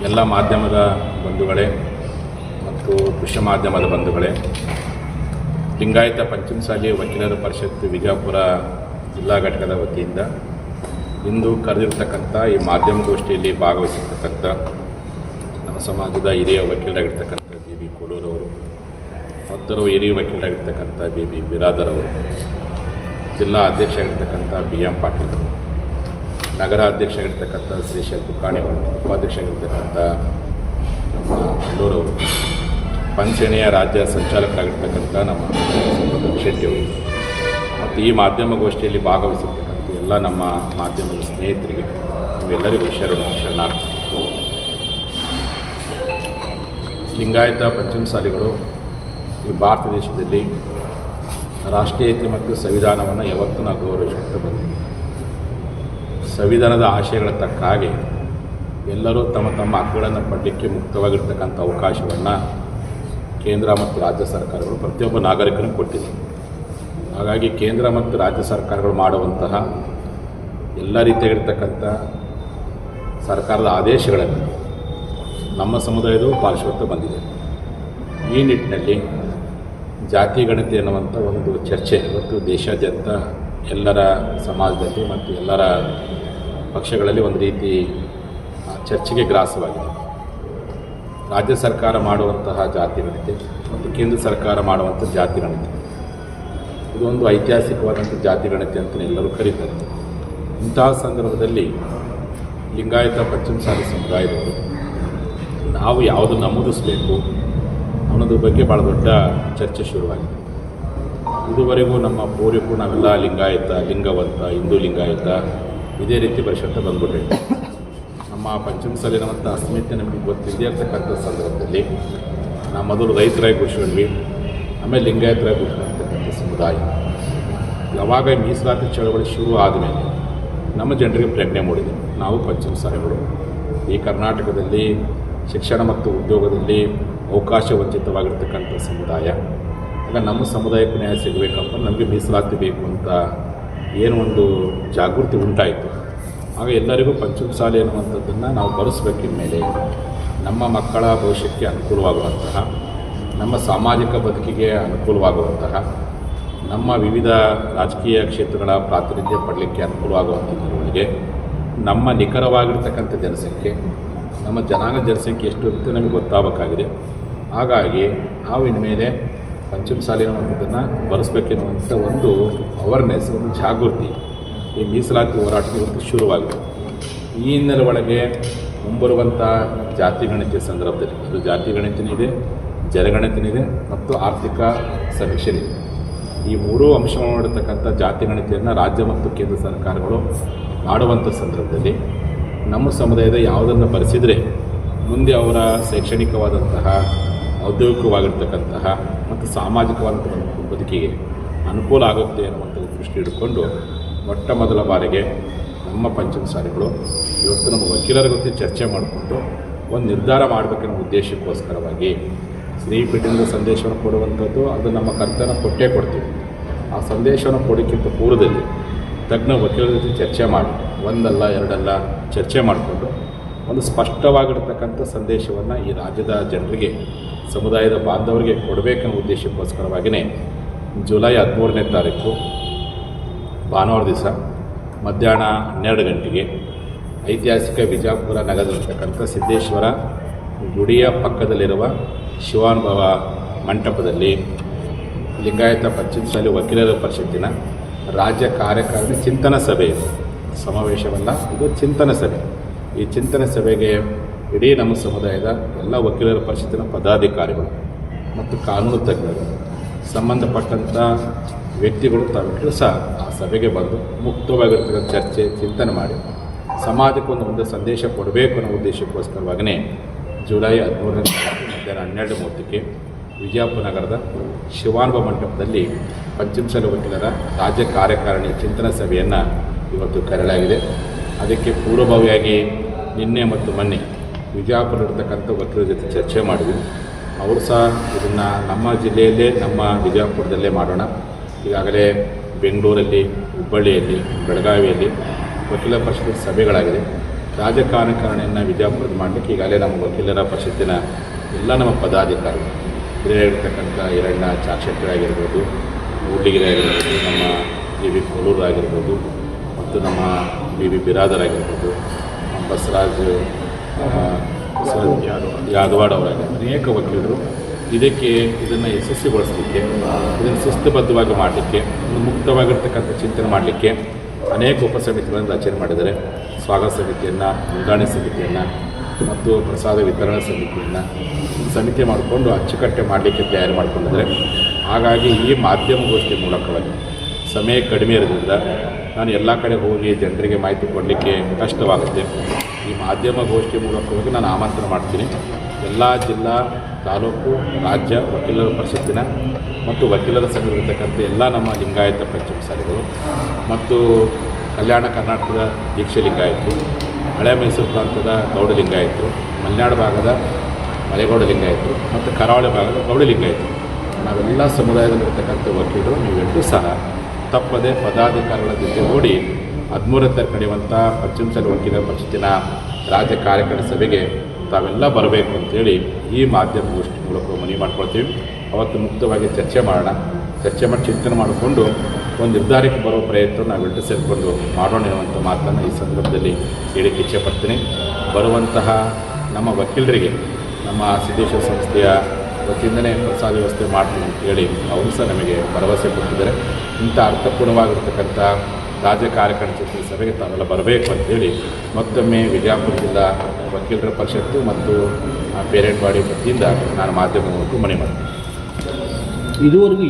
ಎಲ್ಲ ಮಾಧ್ಯಮದ ಬಂಧುಗಳೇ ಮತ್ತು ದೃಶ್ಯ ಮಾಧ್ಯಮದ ಬಂಧುಗಳೇ, ಲಿಂಗಾಯತ ಪಂಚಮಸಾಲಿ ವಕೀಲರ ಪರಿಷತ್ ವಿಜಯಪುರ ಜಿಲ್ಲಾ ಘಟಕದ ವತಿಯಿಂದ ಇಂದು ಕರೆದಿರ್ತಕ್ಕಂಥ ಈ ಮಾಧ್ಯಮಗೋಷ್ಠಿಯಲ್ಲಿ ಭಾಗವಹಿಸಿರ್ತಕ್ಕಂಥ ನಮ್ಮ ಸಮಾಜದ ಹಿರಿಯ ವಕೀಲರಾಗಿರ್ತಕ್ಕಂಥ ಬಿ ಕೋಲೂರವರು, ಮತ್ತರು ಹಿರಿಯ ವಕೀಲರಾಗಿರ್ತಕ್ಕಂಥ ಬಿ ಬಿರಾದರ್ ಅವರು, ಜಿಲ್ಲಾ ಅಧ್ಯಕ್ಷರಾಗಿರ್ತಕ್ಕಂಥ BM ಪಾಟೀಲ್, ನಗರ ಅಧ್ಯಕ್ಷರಾಗಿರ್ತಕ್ಕಂಥ ಶ್ರೀಶೈಲ್ ಕುಕ್ಕಾಣಿ ಅವರು, ಉಪಾಧ್ಯಕ್ಷರಾಗಿರ್ತಕ್ಕಂಥ ನಮ್ಮ ಅಲ್ಲೂರವರು, ಪಂಚಣೆಯ ರಾಜ್ಯ ಸಂಚಾಲಕರಾಗಿರ್ತಕ್ಕಂಥ ನಮ್ಮ ಶೆಟ್ಟಿಯವರು ಮತ್ತು ಈ ಮಾಧ್ಯಮಗೋಷ್ಠಿಯಲ್ಲಿ ಭಾಗವಹಿಸಿರ್ತಕ್ಕಂಥ ಎಲ್ಲ ನಮ್ಮ ಮಾಧ್ಯಮದ ಸ್ನೇಹಿತರಿಗೆ ನಾವೆಲ್ಲರಿಗೂ ಶರಣಾರ್ಥಿ. ಲಿಂಗಾಯತ ಪಂಚಮಸಾಲಿಗಳು ಈ ಭಾರತ ದೇಶದಲ್ಲಿ ರಾಷ್ಟ್ರೀಯತೆ ಮತ್ತು ಸಂವಿಧಾನವನ್ನು ಯಾವತ್ತೂ ನಾವು ಗೌರವಿಸುತ್ತಾ ಬಂದಿದ್ದೀವಿ. ಸಂವಿಧಾನದ ಆಶಯಗಳ ತಕ್ಕ ಹಾಗೆ ಎಲ್ಲರೂ ತಮ್ಮ ತಮ್ಮ ಹಕ್ಕುಗಳನ್ನು ಪಡಲಿಕ್ಕೆ ಮುಕ್ತವಾಗಿರ್ತಕ್ಕಂಥ ಅವಕಾಶವನ್ನು ಕೇಂದ್ರ ಮತ್ತು ರಾಜ್ಯ ಸರ್ಕಾರಗಳು ಪ್ರತಿಯೊಬ್ಬ ನಾಗರಿಕನಿಗೆ ಕೊಟ್ಟಿದೆ. ಹಾಗಾಗಿ ಕೇಂದ್ರ ಮತ್ತು ರಾಜ್ಯ ಸರ್ಕಾರಗಳು ಮಾಡುವಂತಹ ಎಲ್ಲ ರೀತಿಯಾಗಿರ್ತಕ್ಕಂಥ ಸರ್ಕಾರದ ಆದೇಶಗಳನ್ನು ನಮ್ಮ ಸಮುದಾಯದೂ ಪಾಲಿಸುತ್ತಾ ಬಂದಿದೆ. ಈ ನಿಟ್ಟಿನಲ್ಲಿ ಜಾತಿ ಗಣತಿ ಎನ್ನುವಂಥ ಒಂದು ಚರ್ಚೆ ಇವತ್ತು ದೇಶಾದ್ಯಂತ ಎಲ್ಲರ ಸಮಾಜದಲ್ಲಿ ಮತ್ತು ಎಲ್ಲರ ಪಕ್ಷಗಳಲ್ಲಿ ಒಂದು ರೀತಿ ಚರ್ಚೆಗೆ ಗ್ರಾಸವಾಗಿದೆ. ರಾಜ್ಯ ಸರ್ಕಾರ ಮಾಡುವಂತಹ ಜಾತಿ ಗಣತಿ ಮತ್ತು ಕೇಂದ್ರ ಸರ್ಕಾರ ಮಾಡುವಂಥ ಜಾತಿ ಗಣತಿ, ಇದೊಂದು ಐತಿಹಾಸಿಕವಾದಂಥ ಜಾತಿ ಗಣತಿ ಅಂತ ಎಲ್ಲರೂ ಕರೀತಾರೆ. ಇಂತಹ ಸಂದರ್ಭದಲ್ಲಿ ಲಿಂಗಾಯತ ಪಂಚಮಸಾಲಿ ಸಮುದಾಯದವರು ನಾವು ಯಾವುದು ನಮೂದಿಸಬೇಕು ಅನ್ನೋದ್ರ ಬಗ್ಗೆ ಭಾಳ ದೊಡ್ಡ ಚರ್ಚೆ ಶುರುವಾಗಿದೆ. ಇದುವರೆಗೂ ನಮ್ಮ ಪೂರ್ವಿಕರು ನಾವೆಲ್ಲ ಲಿಂಗಾಯತ, ಲಿಂಗವಂತ, ಹಿಂದೂ ಲಿಂಗಾಯತ ಇದೇ ರೀತಿ ಪರಿಷತ್ತು ಬಂದ್ಬಿಟ್ಟಿದೆ. ನಮ್ಮ ಪಂಚಮಸಾಲಿನವಂಥ ಅಸ್ಮಿತೆ ನಮಗೆ ಗೊತ್ತಿಲ್ಲದೆ ಇರ್ತಕ್ಕಂಥ ಸಂದರ್ಭದಲ್ಲಿ ನಾವು ಮೊದಲು ರೈತರಾಗಿ ಘೋಷಿಸಿದ್ವಿ, ಆಮೇಲೆ ಲಿಂಗಾಯತರಾಗಿ ಘೋಷಿಸಿರ್ತಕ್ಕಂಥ ಸಮುದಾಯ. ಯಾವಾಗ ಮೀಸಲಾತಿ ಚಳವಳಿ ಶುರು ಆದಮೇಲೆ ನಮ್ಮ ಜನರಿಗೆ ಪ್ರಜ್ಞೆ ಮೂಡಿದೆ, ನಾವು ಪಂಚಮಸಾಲಿಗಳು ಈ ಕರ್ನಾಟಕದಲ್ಲಿ ಶಿಕ್ಷಣ ಮತ್ತು ಉದ್ಯೋಗದಲ್ಲಿ ಅವಕಾಶ ವಂಚಿತವಾಗಿರ್ತಕ್ಕಂಥ ಸಮುದಾಯ. ಆಗ ನಮ್ಮ ಸಮುದಾಯಕ್ಕೆ ನ್ಯಾಯ ಸಿಗಬೇಕಂತ ನಮಗೆ ಮೀಸಲಾತಿ ಬೇಕು ಅಂತ ಏನು ಒಂದು ಜಾಗೃತಿ ಉಂಟಾಯಿತು. ಆಗ ಎಲ್ಲರಿಗೂ ಪಂಚಮಸಾಲಿ ಅನ್ನುವಂಥದ್ದನ್ನು ನಾವು ಬರೆಸಬೇಕಿನ ಮೇಲೆ ನಮ್ಮ ಮಕ್ಕಳ ಭವಿಷ್ಯಕ್ಕೆ ಅನುಕೂಲವಾಗುವಂತಹ, ನಮ್ಮ ಸಾಮಾಜಿಕ ಬದುಕಿಗೆ ಅನುಕೂಲವಾಗುವಂತಹ, ನಮ್ಮ ವಿವಿಧ ರಾಜಕೀಯ ಕ್ಷೇತ್ರಗಳ ಪ್ರಾತಿನಿಧ್ಯ ಪಡಲಿಕ್ಕೆ ಅನುಕೂಲವಾಗುವಂಥದ್ರೊಳಗೆ ನಮ್ಮ ನಿಖರವಾಗಿರ್ತಕ್ಕಂಥ ಜನಸಂಖ್ಯೆ, ನಮ್ಮ ಜನಾಂಗ ಜನಸಂಖ್ಯೆ ಎಷ್ಟು ಅಂತ ನಮಗೆ ಗೊತ್ತಾಗಬೇಕಾಗಿದೆ. ಹಾಗಾಗಿ ನಾವು ಇನ್ಮೇಲೆ ಪಂಚಮಸಾಲಿ ಅನ್ನುವಂಥದ್ದನ್ನು ಬರೆಸಬೇಕೆನ್ನುವಂಥ ಒಂದು ಅವೇರ್ನೆಸ್, ಒಂದು ಜಾಗೃತಿ ಈ ಮೀಸಲಾತಿ ಹೋರಾಟಕ್ಕೆ ಇವತ್ತು ಶುರುವಾಗಿದೆ. ಈ ಹಿನ್ನೆಲೆ ಒಳಗೆ ಮುಂಬರುವಂಥ ಜಾತಿ ಗಣತಿಯ ಸಂದರ್ಭದಲ್ಲಿ, ಅದು ಜಾತಿ ಗಣತಿನಿದೆ, ಜನಗಣತಿನಿದೆ ಮತ್ತು ಆರ್ಥಿಕ ಸಮೀಕ್ಷೆನಿದೆ. ಈ ಮೂರೂ ಅಂಶಗಳನ್ನು ನೋಡಿರ್ತಕ್ಕಂಥ ಜಾತಿ ಗಣತಿಯನ್ನು ರಾಜ್ಯ ಮತ್ತು ಕೇಂದ್ರ ಸರ್ಕಾರಗಳು ಮಾಡುವಂಥ ಸಂದರ್ಭದಲ್ಲಿ ನಮ್ಮ ಸಮುದಾಯದ ಯಾವುದನ್ನು ಬರೆಸಿದರೆ ಮುಂದೆ ಅವರ ಶೈಕ್ಷಣಿಕವಾದಂತಹ, ಔದ್ಯೋಗಿಕವಾಗಿರ್ತಕ್ಕಂತಹ ಮತ್ತು ಸಾಮಾಜಿಕವಾದಂಥ ಬದುಕಿಗೆ ಅನುಕೂಲ ಆಗುತ್ತೆ ಅನ್ನುವಂಥ ದೃಷ್ಟಿ ಇಟ್ಕೊಂಡು ಮೊಟ್ಟ ಮೊದಲ ಬಾರಿಗೆ ನಮ್ಮ ಪಂಚಮಸಾಲಿಗಳು ಇವತ್ತು ನಮ್ಮ ವಕೀಲರ ಜೊತೆ ಚರ್ಚೆ ಮಾಡಿಕೊಂಡು ಒಂದು ನಿರ್ಧಾರ ಮಾಡಬೇಕೆನ್ನೋ ಉದ್ದೇಶಕ್ಕೋಸ್ಕರವಾಗಿ ಶ್ರೀಪೀಠದಿಂದ ಸಂದೇಶವನ್ನು ಕೊಡುವಂಥದ್ದು, ಅದು ನಮ್ಮ ಕರ್ತವ್ಯ ಕೊಟ್ಟೇ ಕೊಡ್ತೀವಿ. ಆ ಸಂದೇಶವನ್ನು ಕೊಡೋಕ್ಕಿಂತ ಪೂರ್ವದಲ್ಲಿ ತಜ್ಞ ವಕೀಲರ ಜೊತೆ ಚರ್ಚೆ ಮಾಡಿ, ಒಂದಲ್ಲ ಎರಡಲ್ಲ ಚರ್ಚೆ ಮಾಡಿಕೊಂಡು ಒಂದು ಸ್ಪಷ್ಟವಾಗಿರ್ತಕ್ಕಂಥ ಸಂದೇಶವನ್ನು ಈ ರಾಜ್ಯದ ಜನರಿಗೆ, ಸಮುದಾಯದ ಬಾಂಧವರಿಗೆ ಕೊಡಬೇಕೆನ್ನೋ ಉದ್ದೇಶಕ್ಕೋಸ್ಕರವಾಗಿಯೇ ಜುಲೈ 13ನೇ ತಾರೀಕು ಭಾನುವಾರ ದಿವಸ ಮಧ್ಯಾಹ್ನ 12 ಗಂಟೆಗೆ ಐತಿಹಾಸಿಕ ವಿಜಯಪುರ ನಗರದಲ್ಲಿರ್ತಕ್ಕಂಥ ಸಿದ್ದೇಶ್ವರ ಗುಡಿಯ ಪಕ್ಕದಲ್ಲಿರುವ ಶಿವಾನುಭವ ಮಂಟಪದಲ್ಲಿ ಲಿಂಗಾಯತ ಪಂಚಮಸಾಲಿ ವಕೀಲರ ಪರಿಷತ್ತಿನ ರಾಜ್ಯ ಕಾರ್ಯಕಾರಿಣಿ ಚಿಂತನಾ ಸಭೆ, ಸಮಾವೇಶವಲ್ಲ, ಇದು ಚಿಂತನಾ ಸಭೆ. ಈ ಚಿಂತನಾ ಸಭೆಗೆ ಇಡೀ ನಮ್ಮ ಸಮುದಾಯದ ಎಲ್ಲ ವಕೀಲರ ಪರಿಷತ್ತಿನ ಪದಾಧಿಕಾರಿಗಳು ಮತ್ತು ಕಾನೂನು ತಜ್ಞರು, ಸಂಬಂಧಪಟ್ಟಂಥ ವ್ಯಕ್ತಿಗಳು ತಾವೆಲ್ಲರೂ ಸಹ ಆ ಸಭೆಗೆ ಬಂದು ಮುಕ್ತವಾಗಿರ್ತಕ್ಕಂಥ ಚರ್ಚೆ, ಚಿಂತನೆ ಮಾಡಿ ಸಮಾಜಕ್ಕೆ ಒಂದು ಸಂದೇಶ ಕೊಡಬೇಕು ಅನ್ನೋ ಉದ್ದೇಶಕ್ಕೋಸ್ಕರವಾಗಿಯೇ ಜುಲೈ 13ನೇ ತಾರೀಕು ಮಧ್ಯಾಹ್ನ 12:30ಕ್ಕೆ ವಿಜಯಪುರ ನಗರದ ಶಿವಾನುಭವ ಮಂಟಪದಲ್ಲಿ ಪಂಚಮಸಾಲಿ ವಕೀಲರ ರಾಜ್ಯ ಕಾರ್ಯಕಾರಿಣಿ ಚಿಂತನಾ ಸಭೆಯನ್ನು ಇವತ್ತು ಕರೆಯಲಾಗಿದೆ. ಅದಕ್ಕೆ ಪೂರ್ವಭಾವಿಯಾಗಿ ನಿನ್ನೆ ಮತ್ತು ಮೊನ್ನೆ ವಿಜಯಪುರದಲ್ಲಿರ್ತಕ್ಕಂಥ ವಕೀಲರ ಜೊತೆ ಚರ್ಚೆ ಮಾಡಿದ್ವಿ. ಅವರು ಸಹ ಇದನ್ನು ನಮ್ಮ ಜಿಲ್ಲೆಯಲ್ಲೇ, ನಮ್ಮ ವಿಜಯಪುರದಲ್ಲೇ ಮಾಡೋಣ. ಈಗಾಗಲೇ ಬೆಂಗಳೂರಲ್ಲಿ, ಹುಬ್ಬಳ್ಳಿಯಲ್ಲಿ, ಬೆಳಗಾವಿಯಲ್ಲಿ ವಕೀಲರ ಪರಿಷತ್ ಸಭೆಗಳಾಗಿದೆ. ರಾಜಕಾರಣೆಯನ್ನು ವಿಜಯಪುರದ ಮಾಡಲಿಕ್ಕೆ ಈಗಾಗಲೇ ನಮ್ಮ ವಕೀಲರ ಪರಿಷತ್ತಿನ ಎಲ್ಲ ನಮ್ಮ ಪದಾಧಿಕಾರಿಗಳು ಹಿರಿಯರಿರ್ತಕ್ಕಂಥ ಹಿರಣ್ಣ ಚಾಕ್ಷೆಟ್ಟಿ ಆಗಿರ್ಬೋದು, ಊಟಿಗೆರೆ ಆಗಿರ್ಬೋದು, ನಮ್ಮ ವಿ ಕೋಲೂರು ಆಗಿರ್ಬೋದು, ಮತ್ತು ನಮ್ಮ ವಿ ಬಿರಾದರ್ ಆಗಿರ್ಬೋದು, ಬಸವರಾಜ್ ಯಾದವಾಡ್ ಅವರಾಗಿರ್ಬೋದು, ಅನೇಕ ವಕೀಲರು ಇದನ್ನು ಯಶಸ್ವಿಗೊಳಿಸಲಿಕ್ಕೆ, ಇದನ್ನು ಶಿಸ್ತುಬದ್ಧವಾಗಿ ಮಾಡಲಿಕ್ಕೆ, ಮುಕ್ತವಾಗಿರ್ತಕ್ಕಂಥ ಚಿಂತನೆ ಮಾಡಲಿಕ್ಕೆ ಅನೇಕ ಉಪಸಮಿತಿಗಳನ್ನು ರಚನೆ ಮಾಡಿದ್ದಾರೆ. ಸ್ವಾಗತ ಸಮಿತಿಯನ್ನು, ನೋಂದಣಿ ಸಮಿತಿಯನ್ನು ಮತ್ತು ಪ್ರಸಾದ ವಿತರಣಾ ಸಮಿತಿಯನ್ನು ಸಮಿತಿ ಮಾಡಿಕೊಂಡು ಅಚ್ಚುಕಟ್ಟೆ ಮಾಡಲಿಕ್ಕೆ ತಯಾರು ಮಾಡಿಕೊಂಡಿದ್ದಾರೆ. ಹಾಗಾಗಿ ಈ ಮಾಧ್ಯಮಗೋಷ್ಠಿ ಮೂಲಕವಾಗಿ ಸಮಯ ಕಡಿಮೆ ಇರೋದ್ರಿಂದ ನಾನು ಎಲ್ಲ ಕಡೆ ಹೋಗಿ ಜನರಿಗೆ ಮಾಹಿತಿ ಕೊಡಲಿಕ್ಕೆ ಕಷ್ಟವಾಗುತ್ತೆ. ಈ ಮಾಧ್ಯಮಗೋಷ್ಠಿ ಮೂಲಕವಾಗಿ ನಾನು ಆಮಂತ್ರಣ ಮಾಡ್ತೀನಿ. ಎಲ್ಲ ಜಿಲ್ಲಾ, ತಾಲೂಕು, ರಾಜ್ಯ ವಕೀಲರ ಪರಿಷತ್ತಿನ ಮತ್ತು ವಕೀಲರ ಸಂಘದಲ್ಲಿರ್ತಕ್ಕಂಥ ಎಲ್ಲ ನಮ್ಮ ಲಿಂಗಾಯತ ಪಂಚಮಸಾಲಿಗಳು ಮತ್ತು ಕಲ್ಯಾಣ ಕರ್ನಾಟಕದ ದೀಕ್ಷೆ ಲಿಂಗಾಯತರು, ಹಳೆ ಮೈಸೂರು ಪ್ರಾಂತದ ಗೌಡ ಲಿಂಗಾಯತರು, ಮಲೆನಾಡು ಭಾಗದ ಮಲೆಗೌಡ ಲಿಂಗಾಯತರು ಮತ್ತು ಕರಾವಳಿ ಭಾಗದ ಗೌಡ ಲಿಂಗಾಯತರು, ನಾವೆಲ್ಲ ಸಮುದಾಯದಲ್ಲಿರ್ತಕ್ಕಂಥ ವಕೀಲರು ನೀವೆಲ್ಲರೂ ಸಹ ತಪ್ಪದೆ ಪದಾಧಿಕಾರಿಗಳ ಜೊತೆಗೂಡಿ 13ನೇ ನಡೆಯುವಂಥ ಪಂಚಮಸಾಲಿ ವಕೀಲರ ಪರಿಷತ್ತಿನ ರಾಜ್ಯ ಕಾರ್ಯಕಾರಿಣಿ ಸಭೆಗೆ ತಾವೆಲ್ಲ ಬರಬೇಕು ಅಂತೇಳಿ ಈ ಮಾಧ್ಯಮಗೋಷ್ಠಿ ಮೂಲಕ ಮನವಿ ಮಾಡ್ಕೊಳ್ತೀವಿ. ಅವತ್ತು ಮುಕ್ತವಾಗಿ ಚರ್ಚೆ ಮಾಡೋಣ, ಚರ್ಚೆ ಮಾಡಿ ಚಿಂತನೆ ಮಾಡಿಕೊಂಡು ಒಂದು ನಿರ್ಧಾರಕ್ಕೆ ಬರೋ ಪ್ರಯತ್ನ ನಾವೆಲ್ಲರೂ ಸೇರಿಕೊಂಡು ಮಾಡೋಣ ಎನ್ನುವಂಥ ಮಾತನ್ನು ಈ ಸಂದರ್ಭದಲ್ಲಿ ಹೇಳಿಕ್ಕೆ ಇಚ್ಛೆಪಡ್ತೀನಿ. ಬರುವಂತಹ ನಮ್ಮ ವಕೀಲರಿಗೆ ನಮ್ಮ ಸಿದ್ದೇಶ್ವರ ಸಂಸ್ಥೆಯ ವತಿಯಿಂದಲೇ ಪ್ರಸಾದ ವ್ಯವಸ್ಥೆ ಮಾಡ್ತೀನಿ ಅಂತೇಳಿ ಅವರು ಸಹ ನಮಗೆ ಭರವಸೆ ಕೊಟ್ಟಿದ್ದಾರೆ. ಇಂಥ ಅರ್ಥಪೂರ್ಣವಾಗಿರ್ತಕ್ಕಂಥ ರಾಜ್ಯ ಕಾರ್ಯಕಾರಿಣಿ ಸಭೆಗೆ ತಾವೆಲ್ಲ ಬರಬೇಕು ಅಂತೇಳಿ ಮತ್ತೊಮ್ಮೆ ವಿಜಯಪುರ ಜಿಲ್ಲಾ ವಕೀಲರ ಪರಿಷತ್ತು ಮತ್ತು ಪೇರೆಂಟ್ ಬಾಡಿ ವತಿಯಿಂದ ನಾನು ಮಾಧ್ಯಮ ಮೂಲಕ ಮನವಿ ಮಾಡ್ತೀನಿ. ಇದುವರೆಗೂ